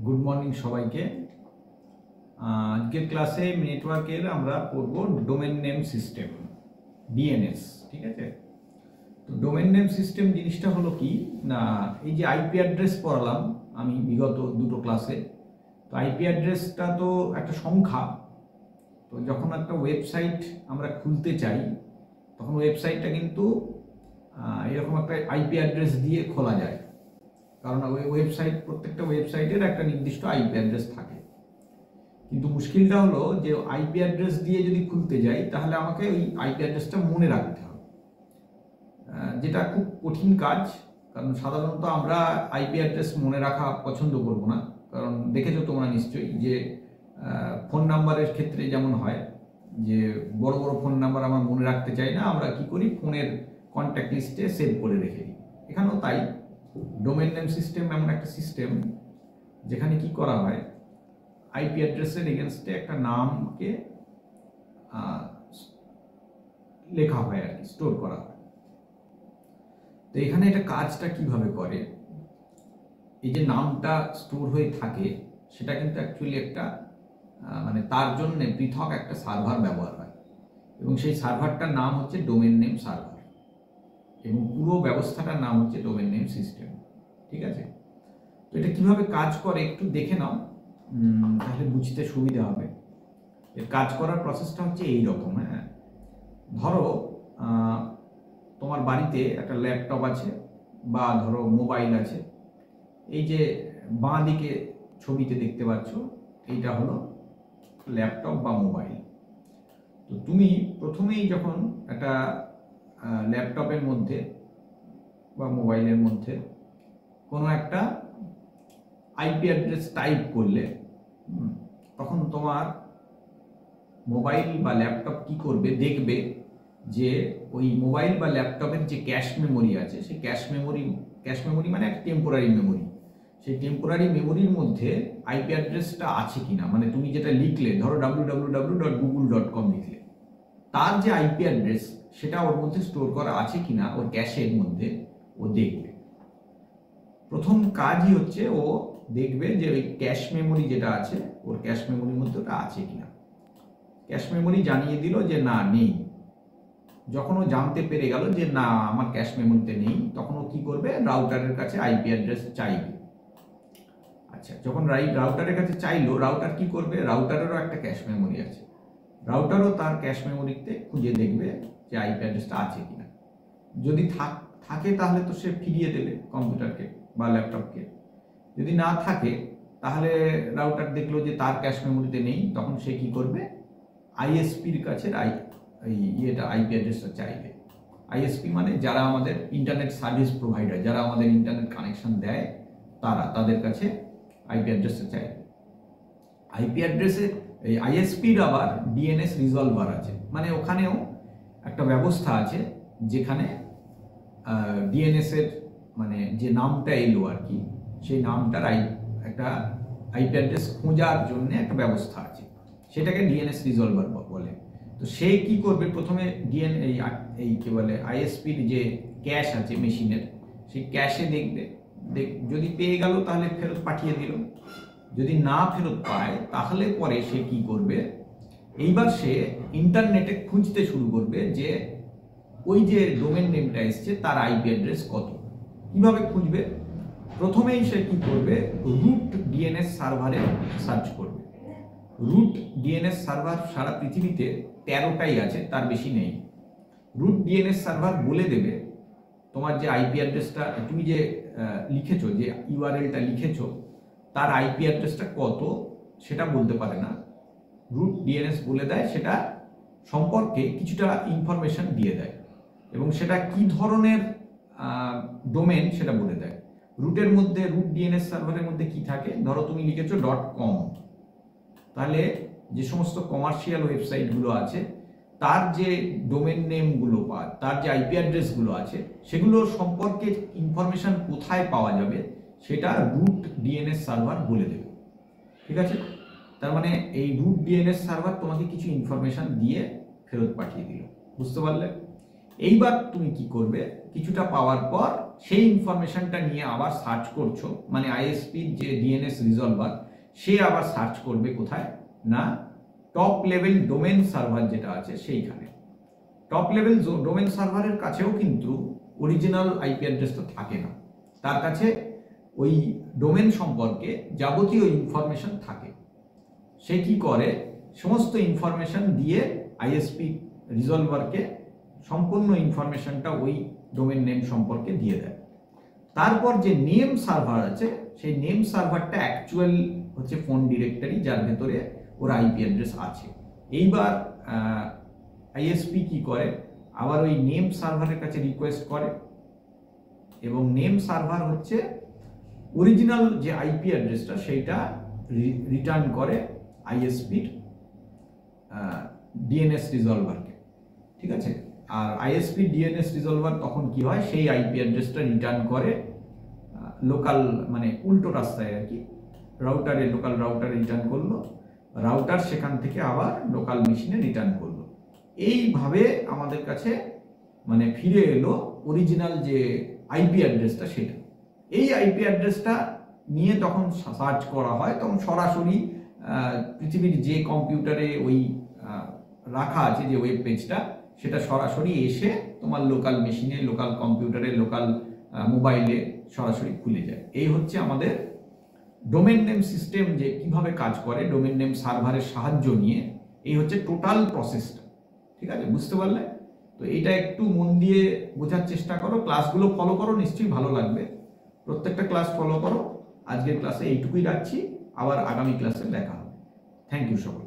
Good morning সবাইকে। আজকের ক্লাসে নেটওয়ার্কের আমরা পড়ব ডোমেন নেম সিস্টেম, ডিএনএস। ঠিক আছে, তো ডোমেন নেম সিস্টেম জিনিসটা হলো কি না, এই যে আইপি অ্যাড্রেস পড়ালাম আমি বিগত দুটো ক্লাসে। তো আইপি অ্যাড্রেসটা তো একটা সংখ্যা। তো যখন একটা ওয়েবসাইট আমরা খুলতে চাই তখন ওয়েবসাইটটা কিন্তু এরকম একটা আইপি অ্যাড্রেস দিয়ে খোলা যায়, কারণ ওই ওয়েবসাইট প্রত্যেকটা ওয়েবসাইটের একটা নির্দিষ্ট আইপি অ্যাড্রেস থাকে। কিন্তু মুশকিলটা হলো যে আইপি অ্যাড্রেস দিয়ে যদি খুলতে যাই তাহলে আমাকে ওই আইপি অ্যাড্রেসটা মনে রাখতে হবে, যেটা খুব কঠিন কাজ। কারণ সাধারণত আমরা আইপি অ্যাড্রেস মনে রাখা পছন্দ করব না, কারণ দেখেছো তোমরা নিশ্চয়ই যে ফোন নাম্বারের ক্ষেত্রে যেমন হয় যে বড় বড় ফোন নাম্বার আমরা মনে রাখতে চাই না, আমরা কি করি ফোনের কন্ট্যাক্ট লিস্টে সেভ করে রেখে দিই। এখানেও তাই ডোমেন নেম সিস্টেম এমন একটা সিস্টেম যেখানে কি করা হয়, আইপি অ্যাড্রেসের এগেনস্টে একটা নামকে লেখা হয় আর কি, স্টোর করা হয়। তো এখানে এটা কাজটা কিভাবে করে, এই যে নামটা স্টোর হয়ে থাকে সেটা কিন্তু অ্যাকচুয়ালি একটা মানে তার জন্য পৃথক একটা সার্ভার ব্যবহার হয়, এবং সেই সার্ভারটার নাম হচ্ছে ডোমেন নেম সার্ভার, এবং পুরো ব্যবস্থাটার নাম হচ্ছে ডোমেন নেম সিস্টেম। ঠিক আছে, তো এটা কিভাবে কাজ করে একটু দেখে নাও, তাহলে বুঝতে সুবিধা হবে। এর কাজ করার প্রসেসটা হচ্ছে এই রকম। হ্যাঁ, ধরো তোমার বাড়িতে একটা ল্যাপটপ আছে বা ধরো মোবাইল আছে। এই যে বাঁ দিকে ছবিতে দেখতে পাচ্ছ এইটা হলো ল্যাপটপ বা মোবাইল। তো তুমি প্রথমেই যখন একটা ল্যাপটপের মধ্যে বা মোবাইলের মধ্যে কোনো একটা আইপি অ্যাড্রেস টাইপ করলে তখন তোমার মোবাইল বা ল্যাপটপ কি করবে, দেখবে যে ওই মোবাইল বা ল্যাপটপের যে ক্যাশ মেমোরি আছে সেই ক্যাশ মেমোরি মানে একটা টেম্পোরারি মেমোরি, সেই টেম্পোরারি মেমোরির মধ্যে আইপি অ্যাড্রেসটা আছে কিনা, মানে তুমি যেটা লিখলে ধরো www.google.com লিখলে, তার যে আইপি অ্যাড্রেস সেটা ওর মধ্যে স্টোর করা আছে কিনা ওর ক্যাশের মধ্যে ও দেখবে। প্রথম কাজই হচ্ছে ও দেখবে যে ওই ক্যাশ মেমোরি যেটা আছে ওর ক্যাশ মেমোরির মধ্যে ওটা আছে কিনা। ক্যাশ মেমোরি জানিয়ে দিল যে না নেই। যখন ও জানতে পেরে গেল যে না আমার ক্যাশ মেমোরিতে নেই, তখন ও কি করবে, রাউটারের কাছে আইপি অ্যাড্রেস চাইবে। আচ্ছা, যখন রাউটারের কাছে চাইলো, রাউটার কি করবে, রাউটারেরও একটা ক্যাশ মেমোরি আছে, রাউটারও তার ক্যাশ মেমোরিতে খুঁজে দেখবে যে আইপি অ্যাড্রেসটা আছে কিনা। যদি থাকে তাহলে তো সে ফিরিয়ে দেবে কম্পিউটারকে বা ল্যাপটপকে। যদি না থাকে তাহলে রাউটার দেখলো যে তার ক্যাশ মেমোরিতে নেই, তখন সে কি করবে, আইএসপির কাছে আইপি অ্যাড্রেসটা চাইবে। আইএসপি মানে যারা আমাদের ইন্টারনেট সার্ভিস প্রোভাইডার, যারা আমাদের ইন্টারনেট কানেকশন দেয় তাদের কাছে আইপি অ্যাড্রেসটা চাইবে। আইপি অ্যাড্রেসে এই আইএসপির আবার ডিএনএস রিজলভার আছে, মানে ওখানেও একটা ব্যবস্থা আছে যেখানে ডিএনএস এর মানে যে নামটা এলো আর কি, সেই নামটার একটা আইপি অ্যাড্রেস খোঁজার জন্য একটা ব্যবস্থা আছে, সেটাকে ডিএনএস রিজলভার বলে। তো সে কি করবে, প্রথমে এই কি বলে আইএসপির যে ক্যাশ আছে মেশিনের, সেই ক্যাশে দেখবে, যদি পেয়ে গেল তাহলে ফেরত পাঠিয়ে দিল, যদি না ফেরত পায় তাহলে পরে সে কি করবে, এইবার সে ইন্টারনেটে খুঁজতে শুরু করবে যে ওই যে ডোমেন নেমটা এসছে তার আইপি অ্যাড্রেস কত। কিভাবে খুঁজবে, প্রথমেই সে কি করবে, রুট ডিএনএস সার্ভারে সার্চ করবে। রুট ডিএনএস সার্ভার সারা পৃথিবীতে 13টাই আছে, তার বেশি নেই। রুট ডিএনএস সার্ভার বলে দেবে তোমার যে আইপি অ্যাড্রেসটা তুমি যে লিখেছো, যে ইউআরএলটা লিখেছো তার আইপি অ্যাড্রেসটা কত সেটা বলতে পারে না, রুট ডিএনএস বলে দেয়, সেটা সম্পর্কে কিছুটা ইনফরমেশন দিয়ে দেয়, এবং সেটা কি ধরনের ডোমেন সেটা বলে দেয়। রুটের মধ্যে, রুট ডিএনএস সার্ভারের মধ্যে কি থাকে, ধরো তুমি লিখেছো .com, তাহলে যে সমস্ত কমার্শিয়াল ওয়েবসাইটগুলো আছে তার যে ডোমেন নেমগুলো বা তার যে আইপি অ্যাড্রেসগুলো আছে সেগুলো সম্পর্কে ইনফরমেশন কোথায় পাওয়া যাবে সেটা রুট ডিএনএস সার্ভার বলে দেবে। ঠিক আছে, তার মানে এই রুট ডিএনএস সার্ভার তোমাকে কিছু ইনফরমেশন দিয়ে ফেরত পাঠিয়ে দিল, বুঝতে পারলে। এইবার তুমি কি করবে, কিছুটা পাওয়ার পর সেই ইনফরমেশনটা নিয়ে আবার সার্চ করছো, মানে আইএসপির যে ডিএনএস রিজলভার সে আবার সার্চ করবে কোথায় না টপ লেভেল ডোমেন সার্ভার যেটা আছে সেইখানে। টপ লেভেল ডোমেন সার্ভারের কাছেও কিন্তু অরিজিনাল আইপি অ্যাড্রেসটা থাকে না, তার কাছে ওই ডোমেন সম্পর্কে যাবতীয় ইনফরমেশন থাকে। সে কি করে, সমস্ত ইনফরমেশন দিয়ে আইএসপি রিজলভারকে সম্পূর্ণ ইনফরমেশনটা ওই ডোমেন নেম সম্পর্কে দিয়ে দেয়। তারপর যে নেম সার্ভার আছে সেই নেম সার্ভারটা অ্যাকচুয়াল হচ্ছে ফোন ডিরেক্টরি যার ভেতরে ওর আইপি অ্যাড্রেস আছে। এইবার আইএসপি কি করে, আবার ওই নেম সার্ভারের কাছে রিকোয়েস্ট করে এবং নেম সার্ভার হচ্ছে অরিজিনাল যে আইপি অ্যাড্রেসটা সেইটা রিটার্ন করে আইএসপির ডিএনএস রিজলভারকে, ঠিক আছে। আর আইএসপি ডিএনএস রিজলভার তখন কি হয়, সেই আইপি অ্যাড্রেসটা রিটার্ন করে লোকাল, মানে উল্টো রাস্তায় আর কি, রাউটারে, লোকাল রাউটারে রিটার্ন করলো, রাউটার সেখান থেকে আবার লোকাল মেশিনে রিটার্ন করলো। এইভাবে আমাদের কাছে মানে ফিরে এলো অরিজিনাল যে আইপি অ্যাড্রেসটা সেটা। এই আইপি অ্যাড্রেসটা নিয়ে তখন সার্চ করা হয়, তখন সরাসরি পৃথিবীর যে কম্পিউটারে ওই রাখা আছে যে ওয়েব পেজটা, সেটা সরাসরি এসে তোমার লোকাল মেশিনে, লোকাল কম্পিউটারে, লোকাল মোবাইলে সরাসরি খুলে যায়। এই হচ্ছে আমাদের ডোমেন নেম সিস্টেম যে কিভাবে কাজ করে, ডোমেন নেম সার্ভারের সাহায্য নিয়ে। এই হচ্ছে টোটাল প্রসেসটা, ঠিক আছে, বুঝতে পারলে? তো এইটা একটু মন দিয়ে বোঝার চেষ্টা করো, ক্লাসগুলো ফলো করো, নিশ্চয়ই ভালো লাগবে। প্রত্যেকটা ক্লাস ফলো করো। আজকের ক্লাসে এইটুকুই রাখছি, আবার আগামী ক্লাসে দেখা হবে। থ্যাংক ইউ সকল।